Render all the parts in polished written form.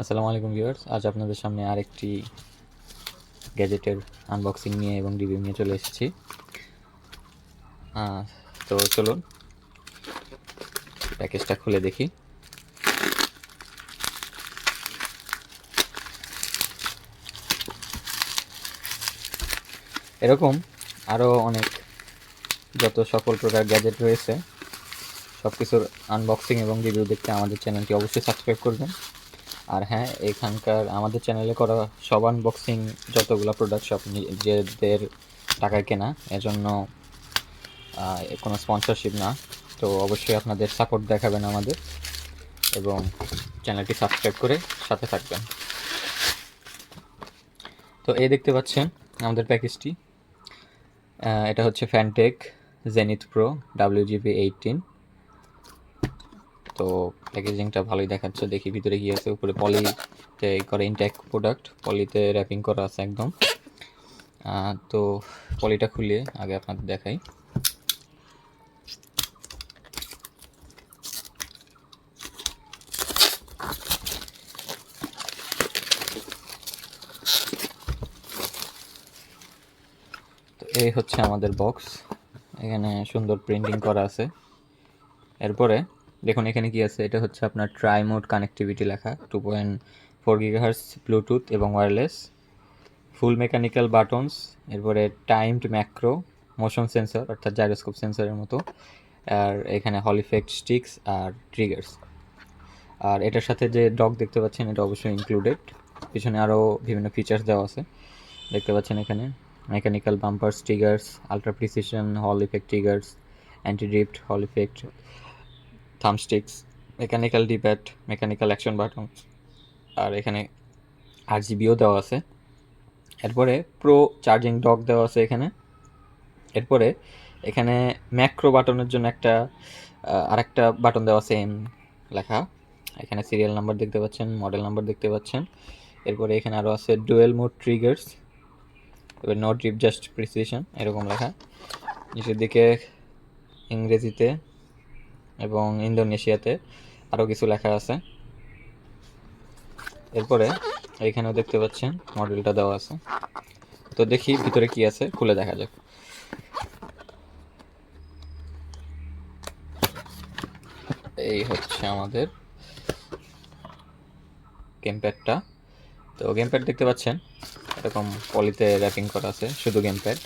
আসসালামু আলাইকুম ভিউয়ার্স, আজ আপনাদের সামনে আরেকটি গ্যাজেটের আনবক্সিং নিয়ে এবং রিভিউ নিয়ে চলে এসেছি। তো চলুন প্যাকেজটা খুলে দেখি। এরকম আরও অনেক যত সকল প্রকার গ্যাজেট রয়েছে সব কিছুর আনবক্সিং এবং রিভিউ দেখতে আমাদের চ্যানেলটি অবশ্যই সাবস্ক্রাইব করবেন। আর হ্যাঁ, এখানকার আমাদের চ্যানেলে করা সব আনবক্সিং যতগুলো প্রোডাক্ট সব নিজেদের টাকায় কেনা, এজন্য কোনো স্পন্সরশিপ না। তো অবশ্যই আপনাদের সাপোর্ট দেখাবেন আমাদের এবং চ্যানেলটি সাবস্ক্রাইব করে সাথে থাকবেন। তো এই দেখতে পাচ্ছেন আমাদের প্যাকেজটি। এটা হচ্ছে ফ্যানটেক জেনিথ প্রো WGP18। তো প্যাকেজিংটা ভালোই দেখাচ্ছে, দেখি ভিতরে কি আছে। উপরে পলিতে করে ইনট্যাক্ট প্রোডাক্ট, পলিতে র্যাপিং করা আছে একদম। তো পলিটা খুলে আগে আপনাদের দেখাই। তো এই হচ্ছে আমাদের বক্স, এখানে সুন্দর প্রিন্টিং করা আছে। এরপরে দেখুন এখানে কি আছে, এটা হচ্ছে আপনার ট্রাই মোড কানেক্টিভিটি লেখা, 2.4 GHz ব্লুটুথ এবং ওয়্যারলেস, ফুল মেকানিক্যাল বাটনস, এরপরে টাইমড ম্যাক্রো, মোশন সেন্সর অর্থাৎ জাইরোস্কোপ সেন্সরের মতো, আর এখানে হল ইফেক্ট স্টিক্স আর ট্রিগার্স। আর এটার সাথে যে ডক দেখতে পাচ্ছেন এটা অবশ্যই ইনক্লুডেড। পিছনে আরও বিভিন্ন ফিচার্স দেওয়া আছে, দেখতে পাচ্ছেন এখানে mechanical bumpers triggers, ultra precision Hall effect triggers, anti drift Hall effect thumbsticks, mechanical D pad, mechanical action button, আর এখানে RGBও দেওয়া আছে। এরপরে প্রো চার্জিং ডক দেওয়া আছে এখানে। এরপরে এখানে ম্যাক্রো বাটনের জন্য একটা আরেকটা বাটন দেওয়া আছে, লেখা। এখানে সিরিয়াল নাম্বার দেখতে পাচ্ছেন, মডেল নাম্বার দেখতে পাচ্ছেন। এরপরে এখানে আরও আছে ডুয়েল মোড ট্রিগার্স, এবার নো ড্রিপ জাস্ট প্রিসিশন এরকম লেখা। নিচের দিকে ইংরেজিতে এবং ইন্দোনেশিয়াতে আরও কিছু লেখা আছে। এরপরে এইখানেও দেখতে পাচ্ছেন মডেলটা দেওয়া আছে। তো দেখি ভিতরে কি আছে, খুলে দেখা যাক। এই হচ্ছে আমাদের গেমপ্যাডটা। তো গেমপ্যাড দেখতে পাচ্ছেন এরকম পলিতে র্যাপিং করা আছে, শুধু গেমপ্যাড।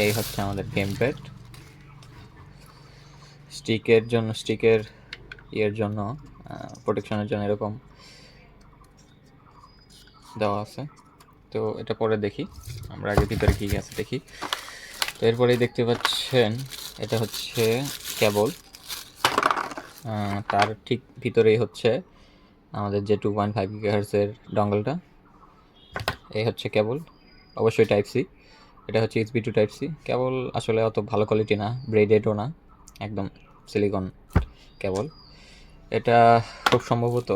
এই হচ্ছে আমাদের গেমপ্যাড। স্টিকের ইয়ের জন্য প্রোটেকশনের জন্য এরকম দেওয়া আছে। তো এটা পরে দেখি, আমরা আগে ভিতরে কী আছে দেখি। তো এরপরেই দেখতে পাচ্ছেন এটা হচ্ছে কেবল, তার ঠিক ভিতরেই হচ্ছে আমাদের যে 2.5 GHz ডঙ্গলটা। এই হচ্ছে কেবল, অবশ্যই টাইপ সি। এটা হচ্ছে USB to type C cable, আসলে অত ভালো কোয়ালিটি না, ব্রেডেডও না, একদম সিলিকন কেবল। এটা খুব সম্ভবত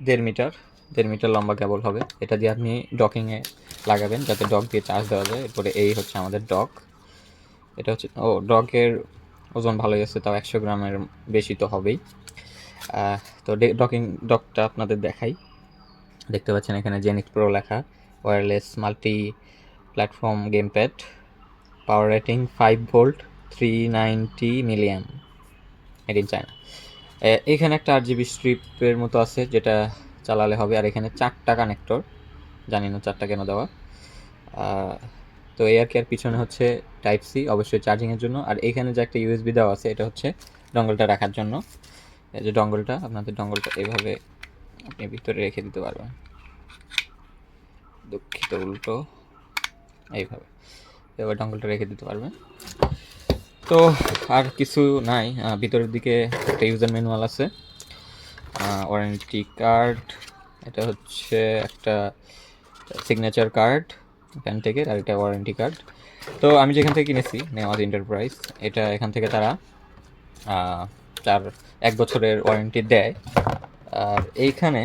1.5 মিটার লম্বা কেবল হবে। এটা দিয়ে আপনি ডকিংয়ে লাগাবেন যাতে ডক দিয়ে চার্জ দেওয়া যায়। এরপরে এই হচ্ছে আমাদের ডক। এটা হচ্ছে ডকের ওজন ভালোই আছে, তাও 100 গ্রামের বেশি তো হবেই। তো ডকটা আপনাদের দেখাই। দেখতে পাচ্ছেন এখানে জেনিথ প্রো লেখা, wireless multi platform gamepad, power rating 5 volt, 390 milliamp, made in China. এখানে একটা RGB স্ট্রিপের মতো আছে যেটা চালালে হবে। আর এখানে 4টা কানেক্টর, জানি না 4টা কেন দেওয়া। তো এই আর কি। আর পিছনে হচ্ছে টাইপ সি, অবশ্যই চার্জিংয়ের জন্য। আর এইখানে যে একটা USB দেওয়া আছে এটা হচ্ছে ডঙ্গলটা রাখার জন্য। এই যে ডঙ্গলটা, আপনাদের ডঙ্গলটা এভাবে আপনি ভিতরে রেখে দিতে পারবেন, দুঃখিত উল্টো, এইভাবে এবার ডঙ্গলটা রেখে দিতে পারবেন। তো আর কিছু নাই। ভিতরের দিকে একটা ইউজার ম্যানুয়াল আছে, ওয়ারেন্টি কার্ড, এটা হচ্ছে একটা সিগনেচার কার্ড ফ্যানটেকের, আর এটা ওয়ারেন্টি কার্ড। তো আমি যেখান থেকে কিনেছি নেওয়াজ এন্টারপ্রাইজ, এটা এখান থেকে তারা 1 বছরের ওয়ারেন্টি দেয়। আর এইখানে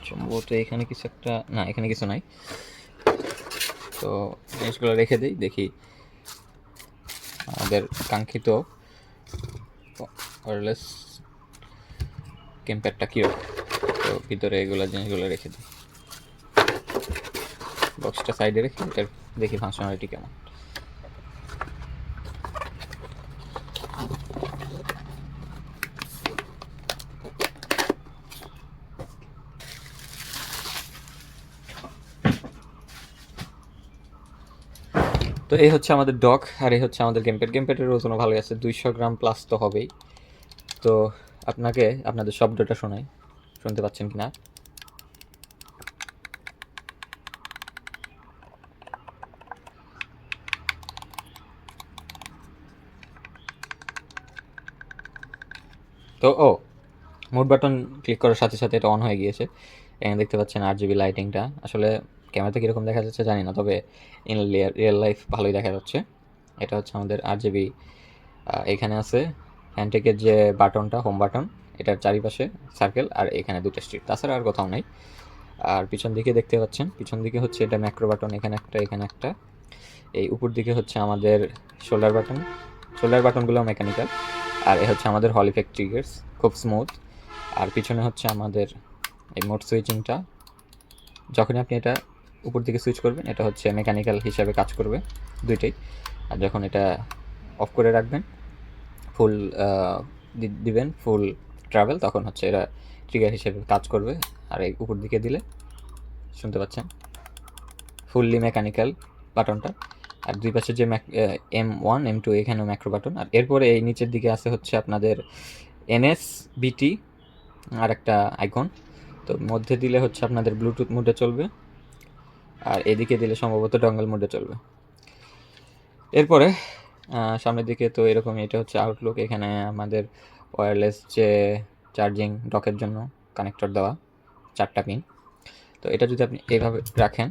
সম্ভবত এখানে কিছু একটা, না এখানে কিছু নাই। তো জিনিসগুলো রেখে দিই, দেখি আমাদের কাঙ্ক্ষিত ওয়্যারলেস গেমপ্যাডটা কীরকম। তো ভিতরে এগুলো জিনিসগুলো রেখে দিই, বক্সটা সাইডে রেখে এটার দেখি ফাংশনালিটি কেমন। তো এই হচ্ছে আমাদের ডক, আর এই হচ্ছে আমাদের গেমপ্যাড। গেমপ্যাডের ওজনও ভালোই আছে, 200 গ্রাম প্লাস তো হবেই। তো আপনাদের শব্দটা শোনাই, শুনতে পাচ্ছেন কি না। তো মোড বাটন ক্লিক করার সাথে সাথে এটা অন হয়ে গিয়েছে। এখানে দেখতে পাচ্ছেন RGB লাইটিংটা। আসলে ক্যামেরাতে কীরকম দেখা যাচ্ছে জানি না, তবে ইন রিয়েল লাইফ ভালোই দেখা যাচ্ছে। এটা হচ্ছে আমাদের RGB। এখানে আছে হ্যান্ডটেকের যে বাটনটা, হোম বাটন, এটার চারিপাশে সার্কেল, আর এখানে 2টা স্ট্রিপ, তাছাড়া আর কোথাও নেই। আর পিছন দিকে দেখতে পাচ্ছেন, পিছন দিকে হচ্ছে এটা ম্যাক্রো বাটন, এখানে একটা। এই উপর দিকে হচ্ছে আমাদের শোল্ডার বাটন। শোল্ডার বাটনগুলো মেকানিক্যাল। আর এ হচ্ছে আমাদের হল ইফেক্ট ট্রিগার্স, খুব স্মুথ। আর পিছনে হচ্ছে আমাদের এই মোড সুইচিংটা। যখনই আপনি এটা উপর দিকে সুইচ করবেন, এটা হচ্ছে মেকানিক্যাল হিসাবে কাজ করবে দুইটাই। আর যখন এটা অফ করে রাখবেন, ফুল দিবেন ফুল ট্রাভেল, তখন হচ্ছে এরা ট্রিগার হিসেবে কাজ করবে। আর এই উপর দিকে দিলে শুনতে পাচ্ছেন ফুললি মেকানিক্যাল বাটনটা। আর দুই পাশে যে M1 M2 এখানেও ম্যাক্রো বাটন। আর এরপরে এই নিচের দিকে আছে হচ্ছে আপনাদের NSBT আর একটা আইকন। তো মধ্যে দিলে হচ্ছে আপনাদের ব্লুটুথ মোডে চলবে, আর এদিকে দিলে সম্ভবত ডঙ্গল মোডে চলবে। এরপরে সামনের দিকে তো এরকম, এটা হচ্ছে আউটলুক। এখানে আমাদের ওয়্যারলেস যে চার্জিং ডকের জন্য কানেক্টর দেওয়া 4টা পিন। তো এটা যদি আপনি এইভাবে রাখেন,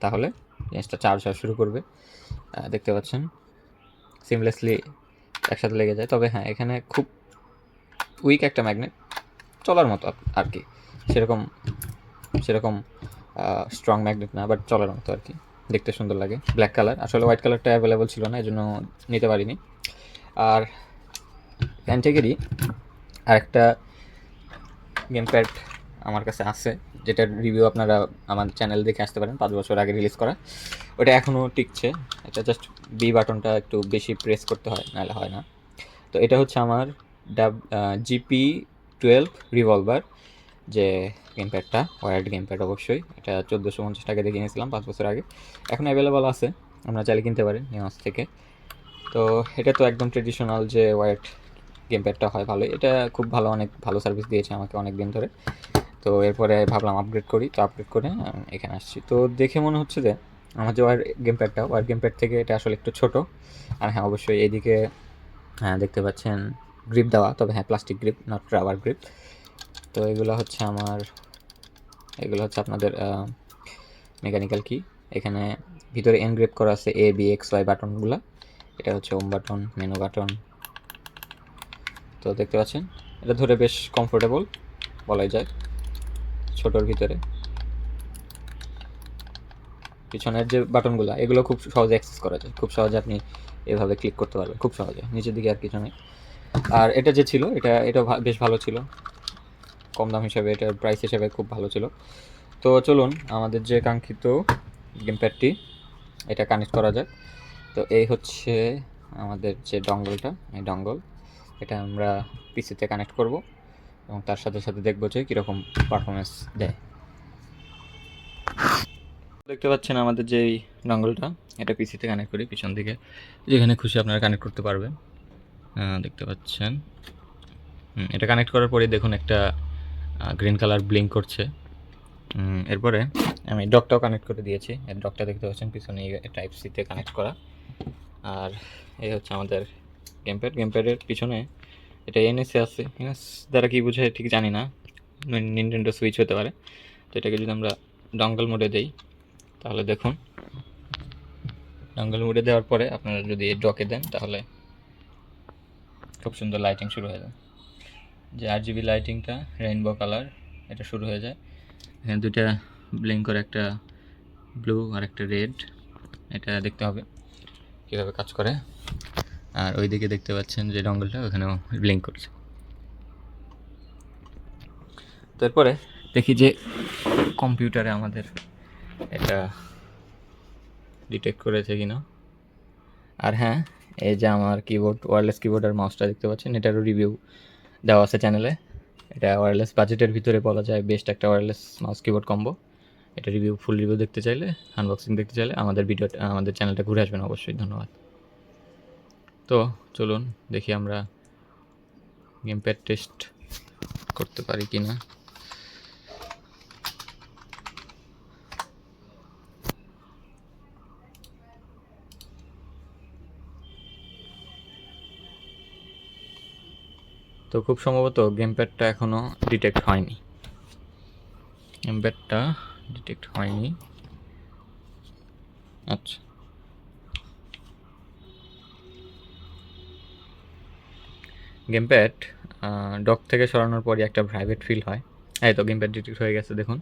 তাহলে জিনিসটা চার্জ হওয়া শুরু করবে। দেখতে পাচ্ছেন সিমলেসলি একসাথে লেগে যায়। তবে হ্যাঁ, এখানে খুব উইক একটা ম্যাগনেট, চলার মতো আর কি, সেরকম স্ট্রং ম্যাগনেট না, বাট চলার মতো আর কি, দেখতে সুন্দর লাগে। ব্ল্যাক কালার, আসলে হোয়াইট কালারটা অ্যাভেলেবল ছিল না, এই জন্য নিতে পারিনি। আর হ্যান্ডটেকেরই আরেকটা গেমপ্যাড আমার কাছে আছে, যেটার রিভিউ আপনারা আমার চ্যানেল দেখে আসতে পারেন, 5 বছর আগে রিলিজ করা। ওটা এখনও টিকছে। এটা জাস্ট বি বাটনটা একটু বেশি প্রেস করতে হয়, নাহলে হয় না। তো এটা হচ্ছে আমার GP12 রিভলভার, যে গেমপ্যাডটা, ওয়ার্ড গেমপ্যাড অবশ্যই। এটা 1450 টাকা দিয়ে কিনেছিলাম 5 বছর আগে। এখন অ্যাভেলেবল আছে, আমরা চাইলে কিনতে পারি নিউজ থেকে। তো এটা তো একদম ট্রেডিশনাল যে ওয়ার্ড গেমপ্যাডটা হয়, ভালোই। এটা খুব ভালো, অনেক ভালো সার্ভিস দিয়েছে আমাকে অনেক দিন ধরে। তো এরপরে ভাবলাম আপগ্রেড করি, তো আপগ্রেড করে এখানে আসছি। তো দেখে মনে হচ্ছে যে আমার যে ওয়ার গেমপ্যাড থেকে এটা আসলে একটু ছোট। আর হ্যাঁ, অবশ্যই এইদিকে হ্যাঁ দেখতে পাচ্ছেন গ্রিপ দেওয়া, তবে হ্যাঁ plastic grip, not rubber grip. তো এগুলো হচ্ছে আপনাদের মেকানিক্যাল কি। এখানে ভিতরে এনগ্রেভ করা আছে ABXY বাটনগুলো। এটা হচ্ছে হোম বাটন, মেনু বাটন। তো দেখতে পাচ্ছেন এটা ধরে বেশ কমফোর্টেবল বলাই যায়, ছোটোর ভিতরে। পিছনের যে বাটনগুলো, এগুলো খুব সহজে অ্যাক্সেস করা যায়, খুব সহজে আপনি এভাবে ক্লিক করতে পারবেন খুব সহজে, নিচের দিকে আর কিছু নেই। আর এটা যে ছিল, এটা বেশ ভালো ছিল, কম দাম হিসাবে, এটার প্রাইস হিসাবে খুব ভালো ছিল। তো চলুন আমাদের যে কাঙ্ক্ষিত গেমপ্যাডটি, এটা কানেক্ট করা যাক। তো এই হচ্ছে আমাদের যে ডঙ্গলটা, এই ডঙ্গল, এটা আমরা পিসিতে কানেক্ট করব এবং তার সাথে সাথে দেখবো যে কীরকম পারফরমেন্স দেয়। দেখতে পাচ্ছেন আমাদের যেই ডঙ্গলটা, এটা পিসিতে কানেক্ট করি, পিছন দিকে যেখানে খুশি আপনারা কানেক্ট করতে পারবেন। দেখতে পাচ্ছেন এটা কানেক্ট করার পরে দেখুন একটা গ্রিন কালার ব্লিঙ্ক করছে। এরপরে আমি ডকটাও কানেক্ট করে দিয়েছি। এর ডকটা দেখতে পাচ্ছেন পিছনে টাইপ সিতে কানেক্ট করা। আর এই হচ্ছে আমাদের গেমপ্যাডের পিছনে এটা এনএসএ আছে। এনএস দ্বারা কী বোঝায় ঠিক জানি না, নিনটেন্ডো সুইচ হতে পারে। তো এটাকে যদি আমরা ডঙ্গল মোডে দেই, তাহলে দেখুন ডঙ্গল মোডে দেওয়ার পরে আপনারা যদি ডকে দেন, তাহলে খুব সুন্দর লাইটিং শুরু হয়ে যায়। যে RGB লাইটিংটা, রেইনবো কালার, এটা শুরু হয়ে যায়। এখানে দুইটা ব্লিঙ্ক করে, একটা ব্লু আর একটা রেড। এটা দেখতে হবে কীভাবে কাজ করে। আর ওইদিকে দেখতে পাচ্ছেন যে ডঙ্গলটা, ওখানেও ব্লিঙ্ক করছে। তারপরে দেখি যে কম্পিউটারে আমাদের এটা ডিটেক্ট করেছে কিনা। আর হ্যাঁ, এই যে আমার কিবোর্ড, ওয়্যারলেস কিবোর্ড আর মাউসটা দেখতে পাচ্ছেন, এটারও রিভিউ দেওয়া আছে চ্যানেলে। এটা ওয়্যারলেস বাজেটের ভিতরে বলা যায় বেস্ট একটা ওয়্যারলেস মাউস কিবোর্ড কম্বো। এটা ফুল রিভিউ দেখতে চাইলে, আনবক্সিং দেখতে চাইলে আমাদের চ্যানেলটা ঘুরে আসবেন অবশ্যই। ধন্যবাদ। তো চলুন দেখি আমরা গেমপ্যাড টেস্ট করতে পারি কি না। তো খুব সম্ভবত গেমপ্যাডটা এখনও ডিটেক্ট হয়নি। আচ্ছা, গেমপ্যাড ডক থেকে সরানোর পরই একটা প্রাইভেট ফিল হয়। এই তো গেমপ্যাড ডিটেক্ট হয়ে গেছে, দেখুন,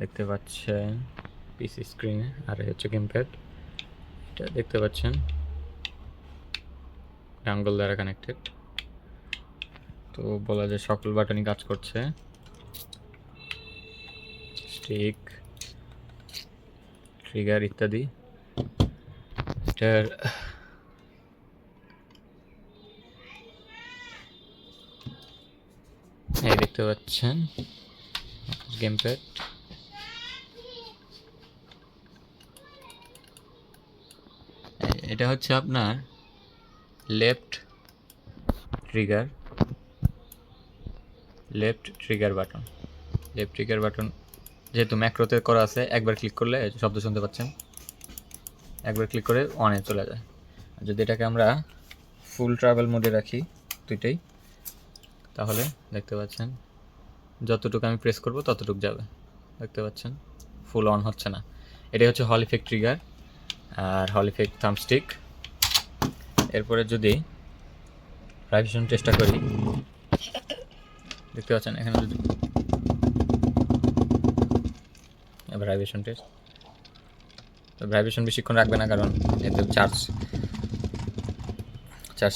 দেখতে পাচ্ছেন পিসি স্ক্রিনে। আর হচ্ছে গেমপ্যাড, এটা দেখতে পাচ্ছেন ডাঙ্গল দ্বারা কানেক্টেড। তো বলা যায় সকল বাটনই কাজ করছে, স্টিক, ট্রিগার ইত্যাদি। এটার এই দেখতে পাচ্ছেন গেমপ্যাড। এটা হচ্ছে আপনার লেফট ট্রিগার বাটন। যেহেতু ম্যাক্রোতে করা আছে, একবার ক্লিক করলে শব্দ শুনতে পাচ্ছেন, একবার ক্লিক করে অনে চলে যায়। যদি এটাকে আমরা ফুল ট্রাভেল মোডে রাখি দুইটাই, তাহলে দেখতে পাচ্ছেন যতটুকু আমি প্রেস করব ততটুকু যাবে। দেখতে পাচ্ছেন ফুল অন হচ্ছে না। এটাই হচ্ছে হল ইফেক্ট ট্রিগার আর হল ইফেক্ট থাম্বস্টিক। এরপরে যদি ভাইব্রেশন চেষ্টা করি, দেখতে পাচ্ছেন এখানে যদি ভাইব্রেশন টেস্ট, তো ভাইব্রেশন বেশিক্ষণ রাখবে না, কারণ এতে চার্জ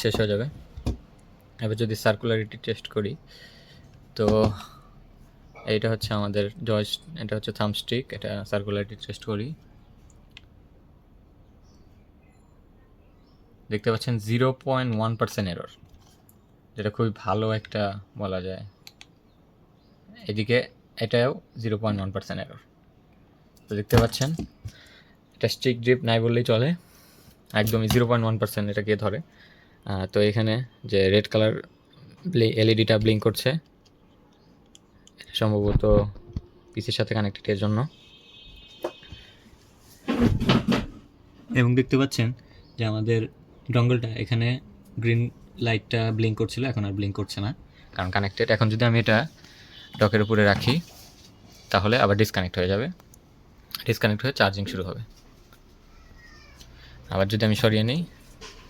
শেষ হয়ে যাবে। এবার যদি সার্কুলারিটি টেস্ট করি, তো এইটা হচ্ছে আমাদের এটা হচ্ছে থাম্বস্টিক, এটা সার্কুলারিটি টেস্ট করি, দেখতে পাচ্ছেন 0.1% এরর, যেটা খুবই ভালো একটা বলা যায়। এদিকে এটাও 0.1% এরর। তো দেখতে পাচ্ছেন এটা স্টিক ড্রিপ নাই বললেই চলে, একদমই 0.1% এটাকে ধরে। তো এখানে যে রেড কালার এলইডিটা ব্লিঙ্ক করছে, সম্ভবত পিসির সাথে কানেক্টেড এর জন্য। এবং দেখতে পাচ্ছেন যে আমাদের ডঙ্গলটা এখানে গ্রিন লাইটটা ব্লিঙ্ক করছিল, এখন আর ব্লিঙ্ক করছে না, কারণ কানেক্টেড। এখন যদি আমি এটা ডকের উপরে রাখি, তাহলে আবার ডিসকানেক্ট হয়ে যাবে, ডিসকানেক্ট হয়ে চার্জিং শুরু হবে। আবার যদি আমি সরিয়ে নিই,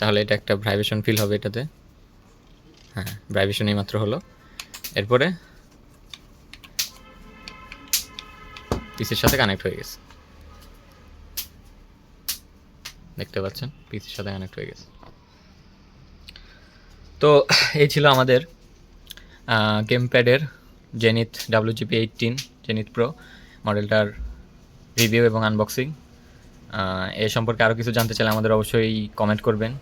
তাহলে এটা একটা ভাইব্রেশন ফিল হবে এটাতে। হ্যাঁ, ভাইব্রেশন এই মাত্র হলো। এরপরে পিসির সাথে কানেক্ট হয়ে গেছে, দেখতে পাচ্ছেন পিসির সাথে কানেক্ট হয়ে গেছে। তো এই ছিল আমাদের গেমপ্যাডের জেনিথ WGP18 জেনিথ প্রো মডেলটার রিভিউ এবং আনবক্সিং। এ সম্পর্কে আরও কিছু জানতে চাইলে আমাদের অবশ্যই কমেন্ট করবেন,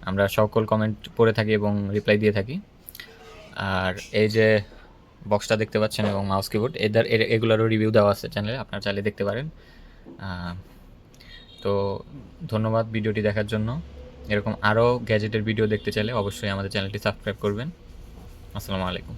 আমরা সকল কমেন্ট পড়ে থাকি এবং রিপ্লাই দিয়ে থাকি। আর এই যে বক্সটা দেখতে পাচ্ছেন এবং মাউস কিবোর্ড, এগুলোরও রিভিউ দেওয়া আছে চ্যানেলে, আপনারা চাইলে দেখতে পারেন। তো ধন্যবাদ ভিডিওটি দেখার জন্য। এরকম আরও গ্যাজেটের ভিডিও দেখতে চাইলে অবশ্যই আমাদের চ্যানেলটি সাবস্ক্রাইব করবেন। আসসালামু আলাইকুম।